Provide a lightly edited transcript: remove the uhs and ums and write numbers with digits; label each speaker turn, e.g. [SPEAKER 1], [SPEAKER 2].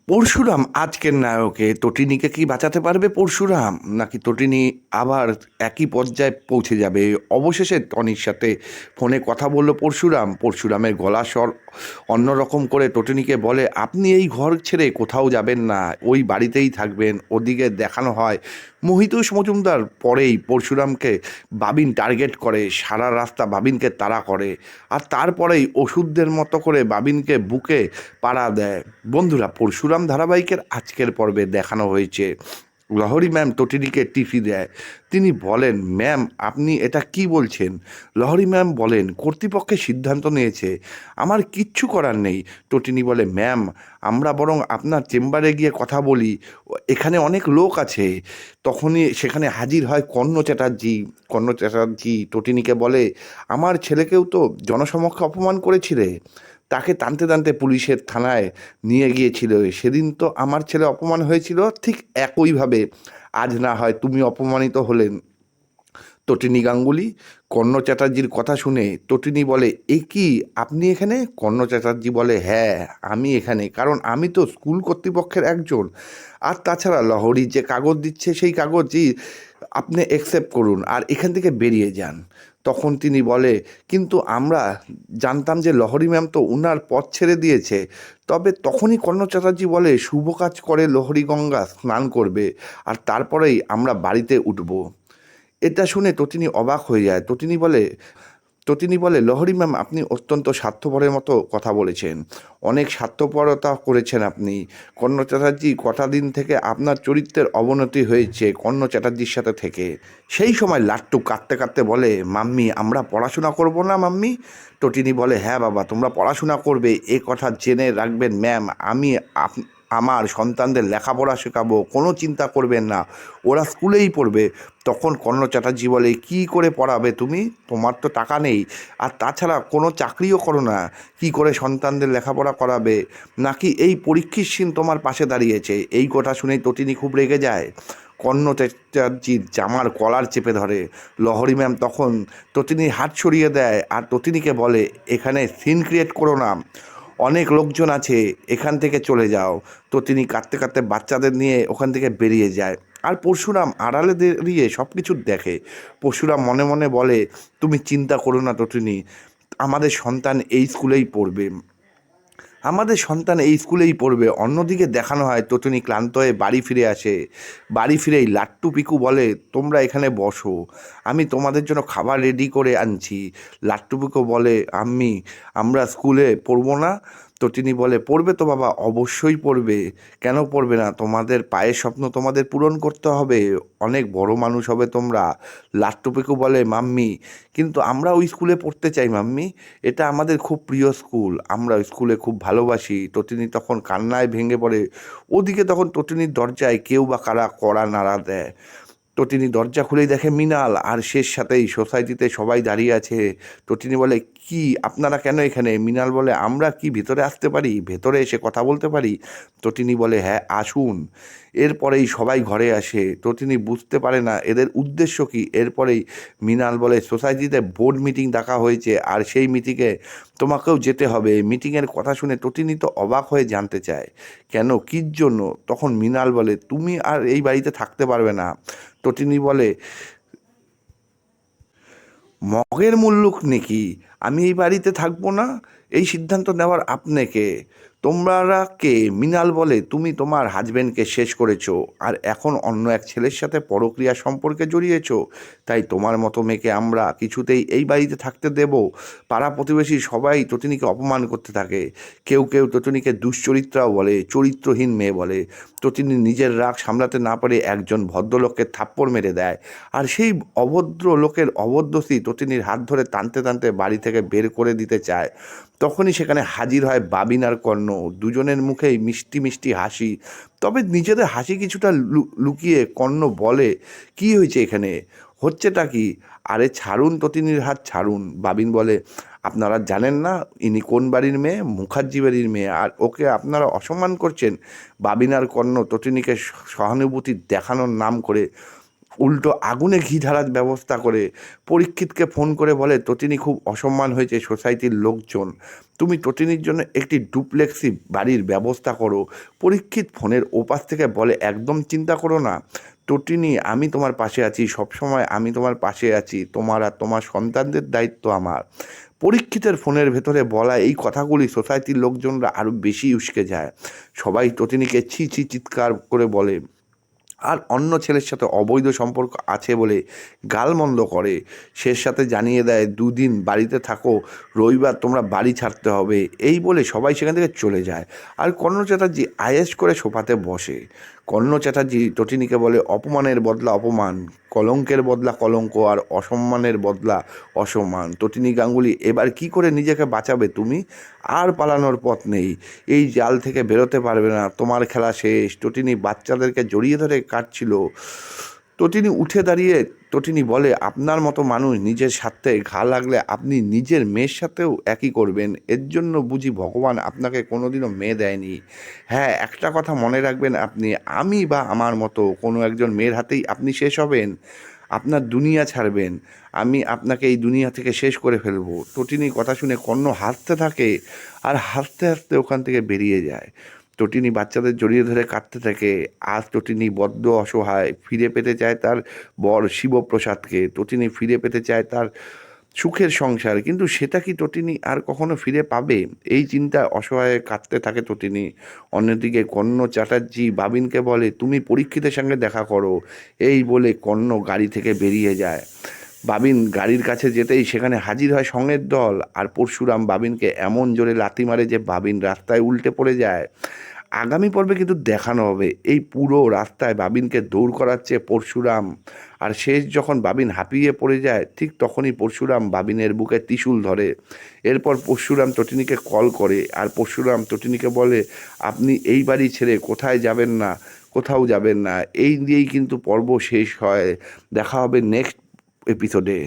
[SPEAKER 1] পরশুরাম আজকের নায়কে তটিনীকে কি বাঁচাতে পারবে পরশুরাম, নাকি তটিনী আবার একই পর্যায়ে পৌঁছে যাবে? অবশেষে টনির সাথে ফোনে কথা বলল পরশুরামের গলা স্বর অন্যরকম করে তটিনীকে বলে, আপনি এই ঘর ছেড়ে কোথাও যাবেন না, ওই বাড়িতেই থাকবেন। ওদিকে দেখানো হয় মহিতোষ মজুমদার পরেই পরশুরামকে বাবিন টার্গেট করে, সারা রাস্তা বাবিনকে তাড়া করে, আর তারপরেই ওষুধদের মতো করে বাবিনকে বুকে পাড়া দেয়। বন্ধুরা, পরশুরাম ধারাবাহিকের আজকের পর্বে দেখানো হয়েছে লহরী ম্যাম তটিনীকে টিফি দেয়। তিনি বলেন, ম্যাম আপনি এটা কি বলছেন? লহরী ম্যাম বলেন, কর্তৃপক্ষের সিদ্ধান্ত নিয়েছে, আমার কিচ্ছু করার নেই। তটিনী বলে, ম্যাম আমরা বরং আপনার চেম্বারে গিয়ে কথা বলি, এখানে অনেক লোক আছে। তখনই সেখানে হাজির হয় কর্ণ চ্যাটার্জি তটিনীকে বলে, আমার ছেলেকেও তো জনসমক্ষে অপমান করেছিলে, তাকে টানতে টানতে পুলিশের থানায় নিয়ে গিয়েছিল, সেদিন তো আমার ছেলে অপমান হয়েছিল, ঠিক একইভাবে আজ না হয় তুমি অপমানিত হলেন। তটিনী গাঙ্গুলি কর্ণ চ্যাটার্জির কথা শুনে তটিনী বলে, এ কি আপনি এখানে? কর্ণ চ্যাটার্জি বলে, হ্যাঁ আমি এখানে, কারণ আমি তো স্কুল কর্তৃপক্ষের একজন, আর তাছাড়া লহরী যে কাগজ দিচ্ছে সেই কাগজই আপনি অ্যাকসেপ্ট করুন আর এখান থেকে বেরিয়ে যান। তখন তিনি বলে, কিন্তু আমরা জানতাম যে লহরী ম্যাম তো উনার পথ ছেড়ে দিয়েছে। তবে তখনই কর্ণ চ্যাটার্জি বলে, শুভ কাজ করে লহরী গঙ্গা স্নান করবে, আর তারপরেই আমরা বাড়িতে উঠব। এটা শুনে তটিনী অবাক হয়ে যায়। তটিনী বলে, লহরী ম্যাম আপনি অত্যন্ত স্বার্থপরের মতো কথা বলেছেন, অনেক স্বার্থপরতা করেছেন আপনি। কর্ণ চ্যাটার্জি, কটা দিন থেকে আপনার চরিত্রের অবনতি হয়েছে কর্ণ চ্যাটার্জির সাথে থেকে। সেই সময় লাট্টু কাঁদতে কাঁদতে বলে, মাম্মি আমরা পড়াশোনা করব না মাম্মি? তটিনী বলে, হ্যাঁ বাবা তোমরা পড়াশোনা করবে, এ কথা জেনে রাখবেন ম্যাম, আমি আমার সন্তানদের লেখাপড়া শেখাবো, কোনো চিন্তা করবেন না, ওরা স্কুলেই পড়বে। তখন কর্ণ চ্যাটার্জি বলে, কী করে পড়াবে তুমি? তোমার তো টাকা নেই, আর তাছাড়া কোনো চাকরিও করো না, কি করে সন্তানদের লেখাপড়া করাবে? নাকি এই পরীক্ষিত সিন তোমার পাশে দাঁড়িয়েছে? এই কথা শুনেই তটিনী খুব রেগে যায়, কর্ণ চ্যাটার্জির জামার কলার চেপে ধরে। লহরী ম্যাম তখন তটিনীর হাত সরিয়ে দেয় আর তটিনীকে বলে, এখানে সিন ক্রিয়েট করো না, অনেক লোকজন আছে, এখান থেকে চলে যাও। তো তিনি কাঁদতে কাঁদতে বাচ্চাদের নিয়ে ওখান থেকে বেরিয়ে যায়। আর পরশুরাম আড়ালে দাঁড়িয়ে সব কিছু দেখে। পরশুরাম মনে মনে বলে, তুমি চিন্তা করো না তটিনী, আমাদের সন্তান এই স্কুলেই পড়বে, আমাদের সন্তান এই স্কুলেই পড়বে। অন্যদিকে দেখানো হয় তটিনী ক্লান্ত হয়ে বাড়ি ফিরে আসে। বাড়ি ফিরেই লাট্টু পিকু বলে, তোমরা এখানে বসো, আমি তোমাদের জন্য খাবার রেডি করে আনছি। লাট্টু পিকু বলে, আমরা স্কুলে পড়বো না? তটিনী বলে, পড়বে তো বাবা, অবশ্যই পড়বে, কেন পড়বে না? তোমাদের পায়ের স্বপ্ন তোমাদের পূরণ করতে হবে, অনেক বড় মানুষ হবে তোমরা। লাট্টু পিকু বলে, মাম্মি কিন্তু আমরা ওই স্কুলে পড়তে চাই মাম্মি, এটা আমাদের খুব প্রিয় স্কুল, আমরা ওই স্কুলে খুব ভালোবাসি। তটিনী তখন কান্নায় ভেঙে পড়ে। ওদিকে তখন তটিনীর দরজায় কেউ বা কারা কড়া নাড়া দেয়। তটিনী দরজা খুলেই দেখে মৃণাল, আর শেষ সাথেই সোসাইটিতে সবাই দাঁড়িয়ে আছে। তটিনী বলে, কি আপনারা কেন এখানে? মৃণাল বলে, আমরা কি ভিতরে আসতে পারি, ভেতরে এসে কথা বলতে পারি? তটিনী বলে, হ্যাঁ আসুন। এরপরেই সবাই ঘরে আসে। তটিনী বুঝতে পারে না এদের উদ্দেশ্য কী। এরপরেই মৃণাল বলে, সোসাইটিতে বোর্ড মিটিং ডাকা হয়েছে, আর সেই মিটিংয়ে তোমাকেও যেতে হবে। মিটিংয়ের কথা শুনে তটিনী তো অবাক হয়ে জানতে চায়, কেন, কির জন্য? তখন মৃণাল বলে, তুমি আর এই বাড়িতে থাকতে পারবে না। তটিনী বলে, মগের মুল্লুক নাকি, আমি এই বাড়িতে থাকবো না? এই সিদ্ধান্ত নেওয়ার আপনাকে, তোমরা কে? মৃণাল বলে, তুমি তোমার হাজবেন্ডকে শেষ করেছো, আর এখন অন্য এক ছেলের সাথে পরক্রিয়া সম্পর্কে জড়িয়েছো, তাই তোমার মতো মেয়েকে আমরা কিছুতেই এই বাড়িতে থাকতে দেব? পাড়া প্রতিবেশী সবাই তটিনীকে অপমান করতে থাকে। কেউ কেউ তটিনীকে দুশ্চরিত্রাও বলে, চরিত্রহীন মেয়ে বলে। তটিনী নিজের রাগ সামলাতে না পারে একজন ভদ্রলোককে থাপ্পড় মেরে দেয়, আর সেই অভদ্র লোকের অভদ্র স্ত্রী তটিনীর হাত ধরে টানতে টানতে বাড়ি থেকে বের করে দিতে চায়। তখনই সেখানে হাজির হয় বাবিন আর কর্ণ, দুজনের মুখেই মিষ্টি মিষ্টি হাসি। তবে নিজেদের হাসি কিছুটা লুকিয়ে কর্ণ বলে, কি হয়েছে এখানে, হচ্ছেটা কি? আরে ছাড়ুন তটিনীর হাত ছাড়ুন। বাবিন বলে, আপনারা জানেন না ইনি কোন বাড়ির মেয়ে? মুখার্জি বাড়ির মেয়ে, আর ওকে আপনারা অসম্মান করছেন। বাবিন আর কর্ণ তটিনীকে সহানুভূতি দেখানোর নাম করে উল্টো আগুনে ঘি ঢালার ব্যবস্থা করে পরীক্ষিতকে ফোন করে বলে তটিনী খুব অসম্মান হয়েছে সোসাইটির লোকজন, তুমি তটিনীর জন্য একটি ডুপ্লেক্সি বাড়ির ব্যবস্থা করো। পরীক্ষিত ফোনের ওপাশ থেকে বলে একদম চিন্তা করো না তটিনী, আমি তোমার পাশে আছি, সবসময় আমি তোমার পাশে আছি, তোমার আর তোমার সন্তানদের দায়িত্ব আমার। পরীক্ষিতের ফোনের ভেতরে বলা এই কথাগুলি সোসাইটির লোকজনরা আরও বেশি উস্কে যায়। সবাই তটিনীকে ছি ছি চিৎকার করে বলে আর অন্য ছেলের সাথে অবৈধ সম্পর্ক আছে বলে গালমন্দ করে। সে সাথে জানিয়ে দেয় 2 দিন বাড়িতে থাকো, রবিবার তোমরা বাড়ি ছাড়তে হবে। এই বলে সবাই সেখান থেকে চলে যায়। আর কর্ণ চ্যাটার্জি আয়েশ করে সোফাতে বসে। কর্ণ চ্যাটার্জি তটিনীকে বলে অপমানের বদলা অপমান, কলঙ্কের বদলা কলঙ্ক, আর অসম্মানের বদলা অসম্মান। তটিনী গাঙ্গুলি, এবার কি করে নিজেকে বাঁচাবে তুমি? আর পালানোর পথ নেই, এই জাল থেকে বেরোতে পারবে না, তোমার খেলা শেষ। তটিনী বাচ্চাদেরকে জড়িয়ে ধরে কাটছিল। তটিনী উঠে দাঁড়িয়ে তটিনী বলে আপনার মতো মানুষ নিজের স্বার্থে ঘা লাগলে আপনি নিজের মেয়ের সাথেও একই করবেন। এর জন্য বুঝি ভগবান আপনাকে কোনোদিনও মেয়ে দেয়নি? হ্যাঁ, একটা কথা মনে রাখবেন, আপনি আমি বা আমার মতো কোনো একজন মেয়ের হাতেই আপনি শেষ হবেন, আপনার দুনিয়া ছাড়বেন, আমি আপনাকে এই দুনিয়া থেকে শেষ করে ফেলবো। তটিনীর কথা শুনে কর্ণ হাসতে থাকে আর হাসতে হাসতে ওখান থেকে বেরিয়ে যায়। তটিনী বাচ্চাদের জড়িয়ে ধরে কাঁদতে থাকে। আজ তটিনী বড্ড অসহায়, ফিরে পেতে চায় তার বর শিবপ্রসাদকে, তটিনী ফিরে পেতে চায় তার সুখের সংসার, কিন্তু সেটা কি তটিনী আর কখনো ফিরে পাবে? এই চিন্তায় অসহায় কাঁদতে থাকে তটিনী। অন্যদিকে কর্ণ চ্যাটার্জি বাবিনকে বলে তুমি পরীক্ষিতের সঙ্গে দেখা করো। এই বলে কর্ণ গাড়ি থেকে বেরিয়ে যায়। বাবিন গাড়ির কাছে যেতেই সেখানে হাজির হয় সঙ্গের দল, আর পরশুরাম বাবিনকে এমন জোরে লাথি মারে যে বাবিন রাস্তায় উল্টে পড়ে যায়। আগামী পর্বে কিন্তু দেখানো হবে এই পুরো রাস্তায় বাবিনকে দৌড় করাচ্ছে পরশুরাম, আর শেষ যখন বাবিন হাঁপিয়ে পড়ে যায় ঠিক তখনই পরশুরাম বাবিনের বুকে ত্রিশূল ধরে। এরপর পরশুরাম তটিনীকে কল করে, আর পরশুরাম তটিনীকে বলে আপনি এই বাড়ি ছেড়ে কোথায় যাবেন না, কোথাও যাবেন না। এই দিয়েই কিন্তু পর্ব শেষ হয়। দেখা হবে নেক্সট এপিসোডে।